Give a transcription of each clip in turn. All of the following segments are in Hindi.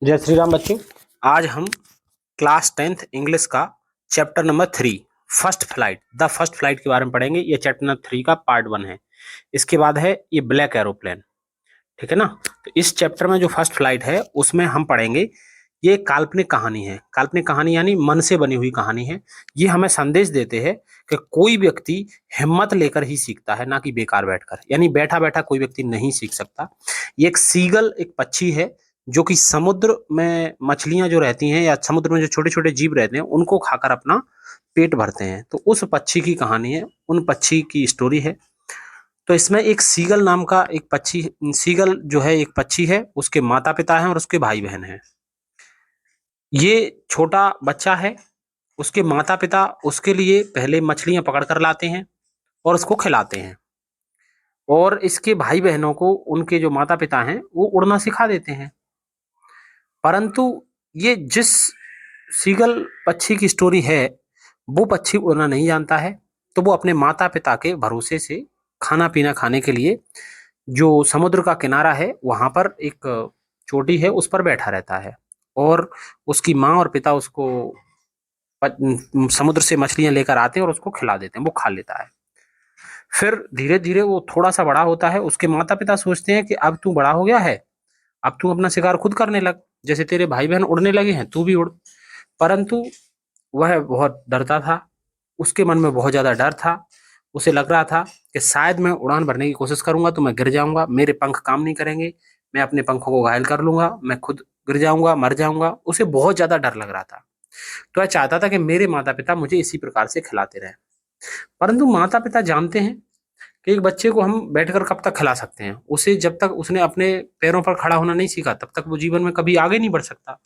जय श्री राम बच्चों। आज हम क्लास 10th इंग्लिश का चैप्टर नंबर 3 फर्स्ट फ्लाइट के बारे में पढ़ेंगे। ये चैप्टर नंबर 3 का पार्ट 1 है। इसके बाद है ये ब्लैक एरोप्लेन। ठीक है ना। तो इस चैप्टर में जो फर्स्ट फ्लाइट है उसमें हम पढ़ेंगे। ये काल्पनिक कहानी है। काल्पनिक कहानी यानी मन से बनी हुई कहानी है। ये हमें संदेश देते हैं कि कोई व्यक्ति हिम्मत लेकर ही सीखता है, ना कि बेकार बैठकर। यानी बैठा बैठा कोई व्यक्ति नहीं सीख सकता। ये एक सीगल, एक पक्षी है जो कि समुद्र में मछलियां जो रहती हैं या समुद्र में जो छोटे छोटे जीव रहते हैं उनको खाकर अपना पेट भरते हैं। तो उस पक्षी की कहानी है, उन पक्षी की स्टोरी है। तो इसमें एक सीगल नाम का एक पक्षी, सीगल जो है एक पक्षी है, उसके माता पिता हैं और उसके भाई बहन हैं। ये छोटा बच्चा है, उसके माता पिता उसके लिए पहले मछलियां पकड़ कर लाते हैं और उसको खिलाते हैं, और इसके भाई बहनों को उनके जो माता पिता हैं वो उड़ना सिखा देते हैं। परंतु ये जिस सीगल पक्षी की स्टोरी है, वो पक्षी उड़ना नहीं जानता है। तो वो अपने माता पिता के भरोसे से खाना पीना खाने के लिए जो समुद्र का किनारा है वहां पर एक चोटी है उस पर बैठा रहता है, और उसकी माँ और पिता उसको समुद्र से मछलियां लेकर आते हैं और उसको खिला देते हैं, वो खा लेता है। फिर धीरे धीरे वो थोड़ा सा बड़ा होता है। उसके माता पिता सोचते हैं कि अब तू बड़ा हो गया है, अब तू अपना शिकार खुद करने लग, जैसे तेरे भाई बहन उड़ने लगे हैं तू भी उड़। परंतु वह बहुत डरता था, उसके मन में बहुत ज्यादा डर था। उसे लग रहा था कि शायद मैं उड़ान भरने की कोशिश करूंगा तो मैं गिर जाऊंगा, मेरे पंख काम नहीं करेंगे, मैं अपने पंखों को घायल कर लूंगा, मैं खुद गिर जाऊंगा, मर जाऊंगा। उसे बहुत ज्यादा डर लग रहा था। तो वह चाहता था कि मेरे माता पिता मुझे इसी प्रकार से खिलाते रहे। परंतु माता पिता जानते हैं कि एक बच्चे को हम बैठकर कब तक खिला सकते हैं, उसे जब तक उसने अपने पैरों पर खड़ा होना नहीं सीखा तब तक वो जीवन में कभी आगे नहीं बढ़ सकता।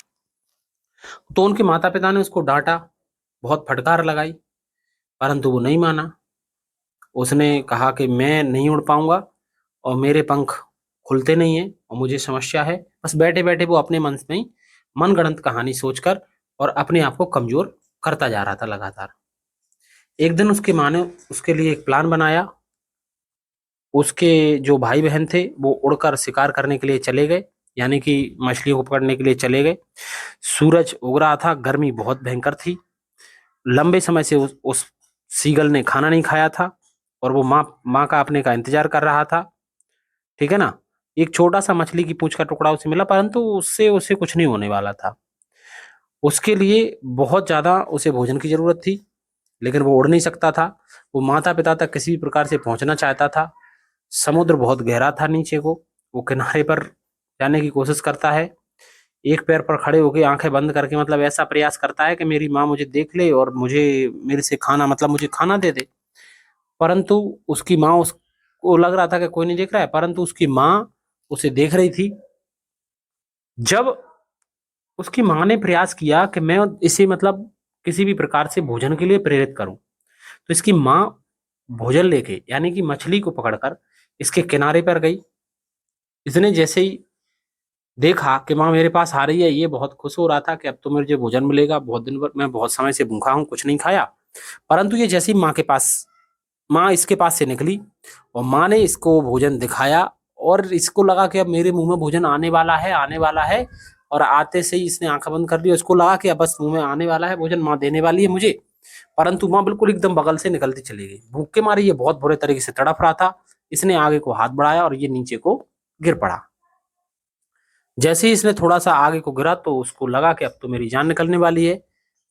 तो उनके माता पिता ने उसको डांटा, बहुत फटकार लगाई, परंतु वो नहीं माना। उसने कहा कि मैं नहीं उड़ पाऊंगा और मेरे पंख खुलते नहीं है और मुझे समस्या है। बस बैठे बैठे वो अपने मन में ही मनगढ़ंत कहानी सोचकर और अपने आप को कमजोर करता जा रहा था लगातार। एक दिन उसकी माँ ने उसके लिए एक प्लान बनाया। उसके जो भाई बहन थे वो उड़कर शिकार करने के लिए चले गए, यानी कि मछलियों को पकड़ने के लिए चले गए। सूरज उग रहा था, गर्मी बहुत भयंकर थी। लंबे समय से उस सीगल ने खाना नहीं खाया था और वो माँ माँ का अपने का इंतजार कर रहा था। ठीक है ना। एक छोटा सा मछली की पूंछ का टुकड़ा उसे मिला, परंतु उससे उसे कुछ नहीं होने वाला था। उसके लिए बहुत ज्यादा उसे भोजन की जरूरत थी, लेकिन वो उड़ नहीं सकता था। वो माता पिता तक किसी भी प्रकार से पहुंचना चाहता था। समुद्र बहुत गहरा था नीचे को। वो किनारे पर जाने की कोशिश करता है, एक पैर पर खड़े होकर आंखें बंद करके, मतलब ऐसा प्रयास करता है कि मेरी माँ मुझे देख ले और मुझे मेरे से खाना, मतलब मुझे खाना दे दे। परंतु उसकी माँ, उसको लग रहा था कि कोई नहीं देख रहा है, परंतु उसकी माँ उसे देख रही थी। जब उसकी माँ ने प्रयास किया कि मैं इसे, मतलब किसी भी प्रकार से भोजन के लिए प्रेरित करूं, तो इसकी माँ भोजन लेके यानी कि मछली को पकड़कर इसके किनारे पर गई। इसने जैसे ही देखा कि माँ मेरे पास आ रही है, ये बहुत खुश हो रहा था कि अब तो मुझे भोजन मिलेगा, बहुत दिन पर मैं बहुत समय से भूखा हूँ, कुछ नहीं खाया। परंतु ये जैसी माँ के पास, माँ इसके पास से निकली और माँ ने इसको भोजन दिखाया, और इसको लगा कि अब मेरे मुंह में भोजन आने वाला है, आने वाला है। और आते से ही इसने आंखें बंद कर ली। इसको लगा कि अब बस मुंह में आने वाला है भोजन, माँ देने वाली है मुझे। परंतु माँ बिल्कुल एकदम बगल से निकलती चली गई। भूख के मारे ये बहुत बुरे तरीके से तड़प रहा था। इसने आगे को हाथ बढ़ाया और ये नीचे को गिर पड़ा। जैसे ही इसने थोड़ा सा आगे को गिरा तो उसको लगा कि अब तो मेरी जान निकलने वाली है।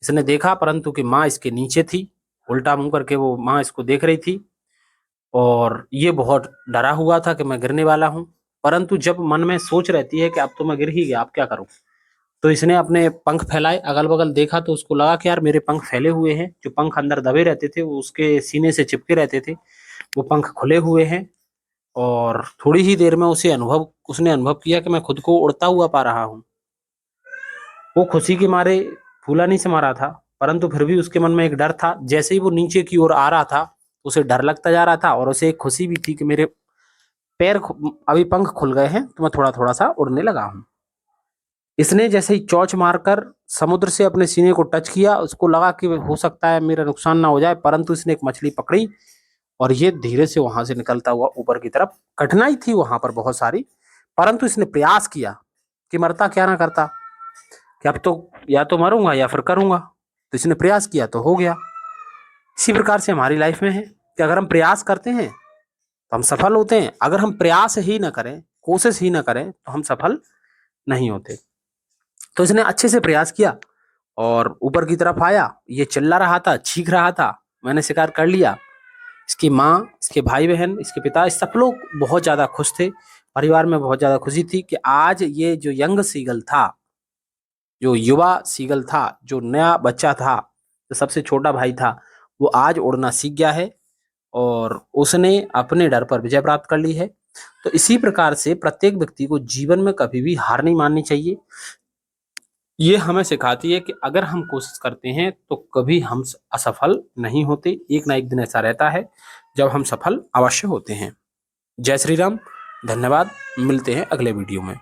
इसने देखा परंतु कि माँ इसके नीचे थी, उल्टा मुंह करके वो माँ इसको देख रही थी, और ये बहुत डरा हुआ था कि मैं गिरने वाला हूँ। परंतु जब मन में सोच रहती है कि अब तो मैं गिर ही गया, अब क्या करूं, तो इसने अपने पंख फैलाए, अगल बगल देखा तो उसको लगा कि यार मेरे पंख फैले हुए हैं। जो पंख अंदर दबे रहते थे वो उसके सीने से चिपके रहते थे, वो पंख खुले हुए हैं। और थोड़ी ही देर में उसने अनुभव किया कि मैं खुद को उड़ता हुआ पा रहा हूँ। वो खुशी के मारे फूला नहीं समा रहा था, परंतु फिर भी उसके मन में एक डर था। जैसे ही वो नीचे की ओर आ रहा था उसे डर लगता जा रहा था, और उसे एक खुशी भी थी कि मेरे अभी पंख खुल गए हैं तो मैं थोड़ा थोड़ा सा उड़ने लगा हूँ। इसने जैसे ही चौंच मारकर समुद्र से अपने सीने को टच किया, उसको लगा कि हो सकता है मेरा नुकसान ना हो जाए, परंतु इसने एक मछली पकड़ी और ये धीरे से वहां से निकलता हुआ ऊपर की तरफ। कठिनाई थी वहां पर बहुत सारी, परंतु इसने प्रयास किया कि मरता क्या ना करता। कि अब तो या तो मरूंगा या फिर करूंगा। तो इसने प्रयास किया तो हो गया। इसी प्रकार से हमारी लाइफ में है कि अगर हम प्रयास करते हैं तो हम सफल होते हैं, अगर हम प्रयास ही ना करें, कोशिश ही ना करें, तो हम सफल नहीं होते। तो इसने अच्छे से प्रयास किया और ऊपर की तरफ आया, ये चिल्ला रहा था, चीख रहा था, मैंने शिकार कर लिया। इसकी माँ, इसके भाई बहन, इसके पिता, सब लोग बहुत ज्यादा खुश थे। परिवार में बहुत ज्यादा खुशी थी कि आज ये जो यंग सीगल था, जो युवा सीगल था, जो नया बच्चा था, जो सबसे छोटा भाई था, वो आज उड़ना सीख गया है और उसने अपने डर पर विजय प्राप्त कर ली है। तो इसी प्रकार से प्रत्येक व्यक्ति को जीवन में कभी भी हार नहीं माननी चाहिए। ये हमें सिखाती है कि अगर हम कोशिश करते हैं तो कभी हम असफल नहीं होते। एक ना एक दिन ऐसा रहता है जब हम सफल अवश्य होते हैं। जय श्री राम। धन्यवाद। मिलते हैं अगले वीडियो में।